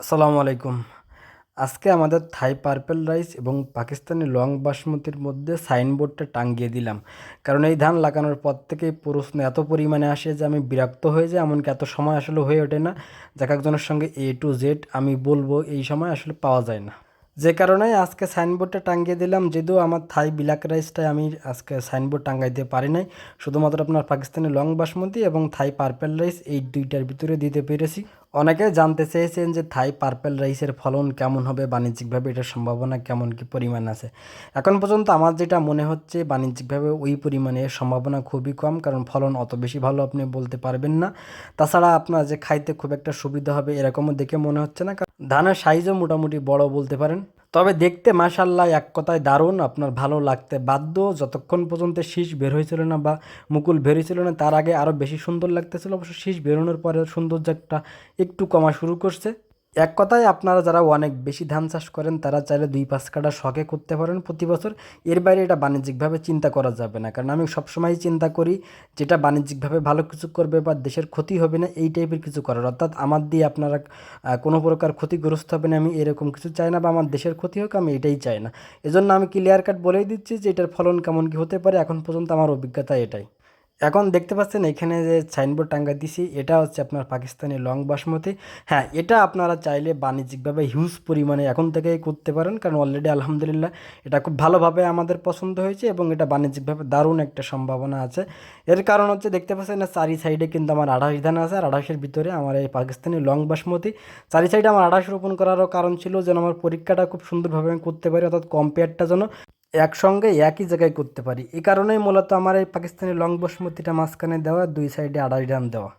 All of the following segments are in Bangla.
আসসালামু আলাইকুম। আজকে আমাদের থাই পার্পেল রাইস এবং পাকিস্তানি লং বাসমতির মধ্যে সাইনবোর্ডটা টাঙিয়ে দিলাম। কারণ এই ধান লাগানোর পর থেকেই প্রশ্ন এত পরিমাণে আসে যে আমি বিরক্ত হয়ে যাই, এমনকি এত সময় আসলে হয়ে ওঠে না যে এক একজনের সঙ্গে এ টু জেড আমি বলবো, এই সময় আসলে পাওয়া যায় না। যে কারণে আজকে সাইনবোর্ডটা টাঙিয়ে দিলাম। যদিও আমার থাই ব্ল্যাক রাইসটাই আমি আজকে সাইনবোর্ড টাঙাইতে পারি নাই, শুধুমাত্র আপনার পাকিস্তানি লং বাসমতি এবং থাই পার্পেল রাইস এই দুইটার ভিতরে দিতে পেরেছি। অনেকে জানতে চেয়েছেন যে থাই পার্পেল রাইসের ফলন কেমন হবে, বাণিজ্যিকভাবে এটার সম্ভাবনা কেমন, কি পরিমাণ আছে। এখন পর্যন্ত আমার যেটা মনে হচ্ছে বাণিজ্যিকভাবে ওই পরিমাণে এর সম্ভাবনা খুবই কম, কারণ ফলন অত বেশি ভালো আপনি বলতে পারবেন না। তাছাড়া আপনার যে খাইতে খুব একটা সুবিধা হবে এরকমও দেখে মনে হচ্ছে না, কারণ ধানের সাইজও মোটামুটি বড় বলতে পারেন। তবে দেখতে মাশাআল্লাহ এক কথায় দারুণ, আপনার ভালো লাগতে বাধ্য। যতক্ষণ পর্যন্ত শীষ বের হয়েছিল না বা মুকুল বের হয়েছিল না তার আগে আরও বেশি সুন্দর লাগতেছিল, অবশ্য শীষ বেরোনোর পরে সৌন্দর্যটা একটু কমা শুরু করছে। এক কথায় আপনারা যারা অনেক বেশি ধান চাষ করেন তারা চাইলে 2-5 কাঠা শখে করতে পারেন প্রতি বছর। এর বাইরে এটা বাণিজ্যিকভাবে চিন্তা করা যাবে না, কারণ আমি সবসময় চিন্তা করি যেটা বাণিজ্যিকভাবে ভালো কিছু করবে বা দেশের ক্ষতি হবে না এই টাইপের কিছু করার, অর্থাৎ আমার দিয়ে আপনারা কোনো প্রকার ক্ষতিগ্রস্ত হবে না, আমি এরকম কিছু চাই না, বা আমার দেশের ক্ষতি হোক আমি এটাই চাই না। এজন্য আমি ক্লিয়ার কাট বলেই দিচ্ছি যে এটার ফলন কেমন কী হতে পারে, এখন পর্যন্ত আমার অভিজ্ঞতা এটাই। এখন দেখতে পাচ্ছেন এখানে যে সাইনবোর্ড টাঙ্গা দিছি এটা হচ্ছে আপনার পাকিস্তানি লং বাসমতি। হ্যাঁ, এটা আপনারা চাইলে বাণিজ্যিকভাবে হিউজ পরিমাণে এখন থেকেই করতে পারেন, কারণ অলরেডি আলহামদুলিল্লাহ এটা খুব ভালোভাবে আমাদের পছন্দ হয়েছে এবং এটা বাণিজ্যিকভাবে দারুণ একটা সম্ভাবনা আছে। এর কারণ হচ্ছে দেখতে পাচ্ছেন না, চারি সাইডে কিন্তু আমার 28 ধান আছে, আর 28-এর ভিতরে আমার এই পাকিস্তানি লং বাসমতি। চারি সাইডে আমার 28 রোপণ করারও কারণ ছিল যেন আমার পরীক্ষাটা খুব সুন্দরভাবে আমি করতে পারি, অর্থাৎ কম্পেয়ারটা যেন একসঙ্গে একই জায়গায় করতে পারি। এই কারণেই মূলত আমার এই পাকিস্তানি লং বাসমতিটা মাঝখানে দেওয়া, দুই সাইডে 28 ধান দেওয়া।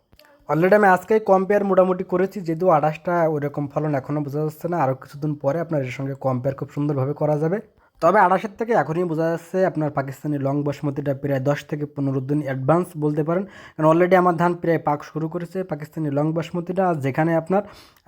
অলরেডি আমি আজকেই কম্পেয়ার মোটামুটি করেছি, যেহেতু 28টা ওইরকম ফলন এখনও বোঝা যাচ্ছে না, আরও কিছুদিন পরে আপনার এর সঙ্গে কম্পেয়ার খুব সুন্দরভাবে করা যাবে। তবে 28-এর থেকে এখনই বোঝা যাচ্ছে আপনার পাকিস্তানি লং বাসমতিটা প্রায় 10 থেকে 15 দিন অ্যাডভান্স বলতে পারেন, কারণ অলরেডি আমার ধান প্রায় পাক শুরু করেছে পাকিস্তানি লং বাসমতিটা, যেখানে আপনার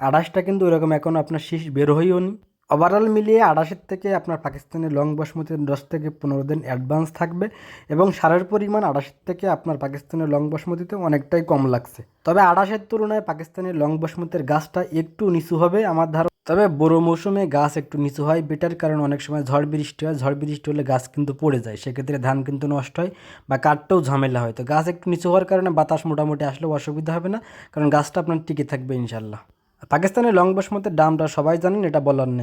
28টা কিন্তু ওইরকম এখনও আপনার শীষ বের হয়েও নি। ওভারঅল মিলিয়ে 28-এর থেকে আপনার পাকিস্তানি লং বাসমতির 10 থেকে 15 দিন অ্যাডভান্স থাকবে, এবং সারের পরিমাণ 28-এর থেকে আপনার পাকিস্তানি লং বাসমতিতে অনেকটাই কম লাগছে। তবে 28-এর তুলনায় পাকিস্তানি লং বাসমতির গাছটা একটু নিচু হবে আমার ধারণা। তবে বড়ো মৌসুমে গাছ একটু নিচু হয় বেটার, কারণ অনেক সময় ঝড় বৃষ্টি হয়, ঝড় বৃষ্টি হলে গাছ কিন্তু পড়ে যায়, সেক্ষেত্রে ধান কিন্তু নষ্ট হয় বা কাটতেও ঝামেলা হয়। তো গাছ একটু নিচু হওয়ার কারণে বাতাস মোটামুটি আসলেও অসুবিধা হবে না, কারণ গাছটা আপনার টিকে থাকবে ইনশাল্লাহ। পাকিস্তানের লং বাসমতির দামটা সবাই জানেন, এটা বলার নেই।